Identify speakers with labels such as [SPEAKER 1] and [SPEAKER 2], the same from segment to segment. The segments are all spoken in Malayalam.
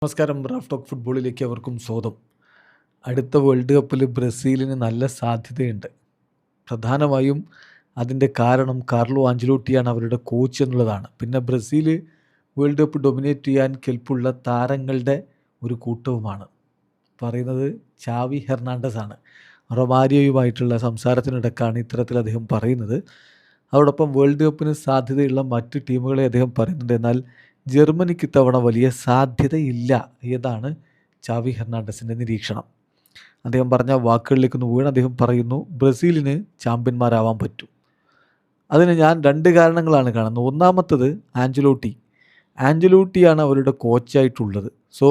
[SPEAKER 1] നമസ്കാരം. റാഫ് ടോക്ക് ഫുട്ബോളിലേക്ക് അവർക്കും സ്വാഗതം. അടുത്ത വേൾഡ് കപ്പിൽ ബ്രസീലിന് നല്ല സാധ്യതയുണ്ട്. പ്രധാനമായും അതിൻ്റെ കാരണം കാർലോ ആഞ്ചലോട്ടിയാണ് അവരുടെ കോച്ച് എന്നുള്ളതാണ്. പിന്നെ ബ്രസീൽ വേൾഡ് കപ്പ് ഡൊമിനേറ്റ് ചെയ്യാൻ കെൽപ്പുള്ള താരങ്ങളുടെ ഒരു കൂട്ടവുമാണ്. പറയുന്നത് ചാവി ഹെർണാണ്ടസ് ആണ്. റൊമാരിയോയുമായിട്ടുള്ള സംസാരത്തിനിടക്കാണ് ഇത്തരത്തിൽ അദ്ദേഹം പറയുന്നത്. അതോടൊപ്പം വേൾഡ് കപ്പിന് സാധ്യതയുള്ള മറ്റ് ടീമുകളെ അദ്ദേഹം പറയുന്നുണ്ട്. എന്നാൽ ജർമ്മനിക്ക് ഇത്തവണ വലിയ സാധ്യതയില്ല എന്നാണ് ചാവി ഹെർണാണ്ടസിൻ്റെ നിരീക്ഷണം. അദ്ദേഹം പറഞ്ഞ വാക്കുകളിലേക്ക് വീണ് അദ്ദേഹം പറയുന്നു, ബ്രസീലിന് ചാമ്പ്യന്മാരാവാൻ പറ്റും. അതിന് ഞാൻ രണ്ട് കാരണങ്ങളാണ് കാണുന്നത്. ഒന്നാമത്തത് ആഞ്ചലോട്ടിയാണ് അവരുടെ കോച്ചായിട്ടുള്ളത്. സോ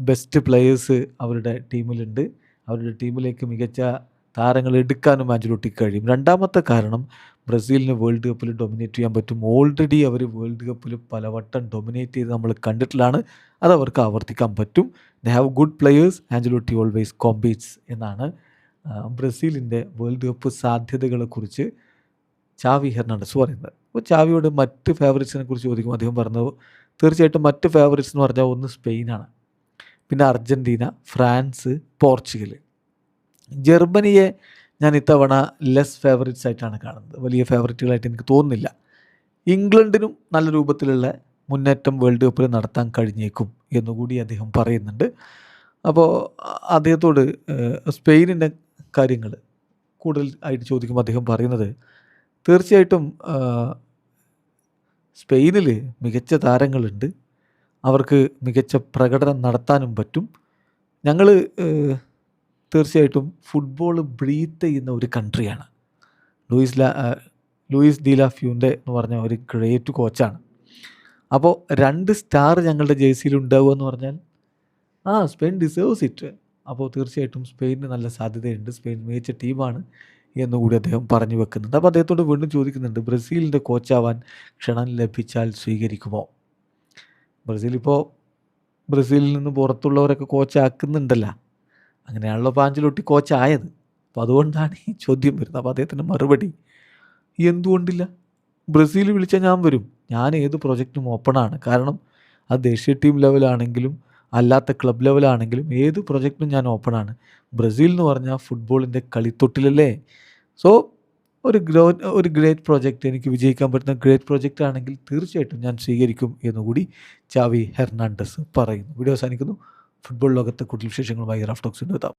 [SPEAKER 1] ബെസ്റ്റ് പ്ലെയേഴ്സ് അവരുടെ ടീമിലുണ്ട്. അവരുടെ ടീമിലേക്ക് മികച്ച താരങ്ങൾ എടുക്കാനും ആഞ്ചലോട്ടിക്ക് കഴിയും. രണ്ടാമത്തെ കാരണം, ബ്രസീലിന് വേൾഡ് കപ്പിൽ ഡൊമിനേറ്റ് ചെയ്യാൻ പറ്റും. ഓൾറെഡി അവർ വേൾഡ് കപ്പിൽ പലവട്ടം ഡൊമിനേറ്റ് ചെയ്ത് നമ്മൾ കണ്ടിട്ടുള്ളതാണ്. അതവർക്ക് ആവർത്തിക്കാൻ പറ്റും. They have good players, Ancelotti always competes എന്നാണ് ബ്രസീലിൻ്റെ വേൾഡ് കപ്പ് സാധ്യതകളെക്കുറിച്ച് ചാവി ഹെർണാണ്ടസ് പറയുന്നത്. അപ്പോൾ ചാവിയോട് മറ്റ് ഫേവറേറ്റ്സിനെ കുറിച്ച് ചോദിക്കുമ്പോൾ അദ്ദേഹം പറഞ്ഞത്, തീർച്ചയായിട്ടും മറ്റ് ഫേവറേറ്റ്സ് എന്ന് പറഞ്ഞാൽ ഒന്ന് സ്പെയിനാണ്, പിന്നെ അർജൻറ്റീന, ഫ്രാൻസ്, പോർച്ചുഗൽ. ജർമ്മനിയെ ഞാൻ ഇത്തവണ ലെസ് ഫേവറേറ്റ്സ് ആയിട്ടാണ് കാണുന്നത്. വലിയ ഫേവറേറ്റുകളായിട്ട് എനിക്ക് തോന്നുന്നില്ല. ഇംഗ്ലണ്ടിനും നല്ല രൂപത്തിലുള്ള മുന്നേറ്റം വേൾഡ് കപ്പിൽ നടത്താൻ കഴിഞ്ഞേക്കും എന്നുകൂടി അദ്ദേഹം പറയുന്നുണ്ട്. അപ്പോൾ അദ്ദേഹത്തോട് സ്പെയിനിൻ്റെ കാര്യങ്ങൾ കൂടുതൽ ആയിട്ട് ചോദിക്കുമ്പോൾ അദ്ദേഹം പറയുന്നത്, തീർച്ചയായിട്ടും സ്പെയിനിൽ മികച്ച താരങ്ങളുണ്ട്, അവർക്ക് മികച്ച പ്രകടനം നടത്താനും പറ്റും. ഞങ്ങൾ തീർച്ചയായിട്ടും ഫുട്ബോൾ ബ്രീത്ത് ചെയ്യുന്ന ഒരു കൺട്രിയാണ്. ലൂയിസ് ഡി ലാ ഫ്യൂൻ്റെ എന്ന് പറഞ്ഞ ഒരു ഗ്രേറ്റ് കോച്ചാണ്. അപ്പോൾ 2 സ്റ്റാർ ഞങ്ങളുടെ ജേഴ്സിയിൽ ഉണ്ടാവുക എന്ന് പറഞ്ഞാൽ സ്പെയിൻ ഡിസേർവ്സ് ഇറ്റ്. അപ്പോൾ തീർച്ചയായിട്ടും സ്പെയിനിന് നല്ല സാധ്യതയുണ്ട്, സ്പെയിൻ മികച്ച ടീമാണ് എന്നുകൂടി അദ്ദേഹം പറഞ്ഞു വെക്കുന്നുണ്ട്. അപ്പോൾ അദ്ദേഹത്തോട് വീണ്ടും ചോദിക്കുന്നുണ്ട്, ബ്രസീലിൻ്റെ കോച്ചാവാൻ ക്ഷണം ലഭിച്ചാൽ സ്വീകരിക്കുമോ? ബ്രസീലിൽ നിന്ന് പുറത്തുള്ളവരൊക്കെ കോച്ചാക്കുന്നുണ്ടല്ലോ. അങ്ങനെയാണല്ലോ ഇപ്പോൾ ആഞ്ചലോട്ടി കോച്ചായത്. അപ്പോൾ അതുകൊണ്ടാണ് ഈ ചോദ്യം വരുന്നത്. അപ്പോൾ അദ്ദേഹത്തിൻ്റെ മറുപടി, എന്തുകൊണ്ടില്ല? ബ്രസീൽ വിളിച്ചാൽ ഞാൻ വരും. ഞാൻ ഏത് പ്രൊജക്റ്റിനും ഓപ്പണാണ്. കാരണം അത് ദേശീയ ടീം ലെവലാണെങ്കിലും അല്ലാത്ത ക്ലബ് ലെവലാണെങ്കിലും ഏത് പ്രൊജക്റ്റിനും ഞാൻ ഓപ്പണാണ്. ബ്രസീൽ എന്ന് പറഞ്ഞാൽ ഫുട്ബോളിൻ്റെ കളിത്തൊട്ടിലല്ലേ. സോ ഒരു ഗ്രേറ്റ് പ്രോജക്റ്റ്, എനിക്ക് വിജയിക്കാൻ പറ്റുന്ന ഗ്രേറ്റ് പ്രോജക്റ്റ് ആണെങ്കിൽ തീർച്ചയായിട്ടും ഞാൻ സ്വീകരിക്കും എന്നുകൂടി ചാവി ഹെർണാണ്ടസ് പറയുന്നു. വീഡിയോ അവസാനിക്കുന്നു. ഫുട്ബോൾ ലോകത്തെ കൂടുതൽ വിശേഷങ്ങളുമായി റാഫ് ടോക്സിന് എത്താം.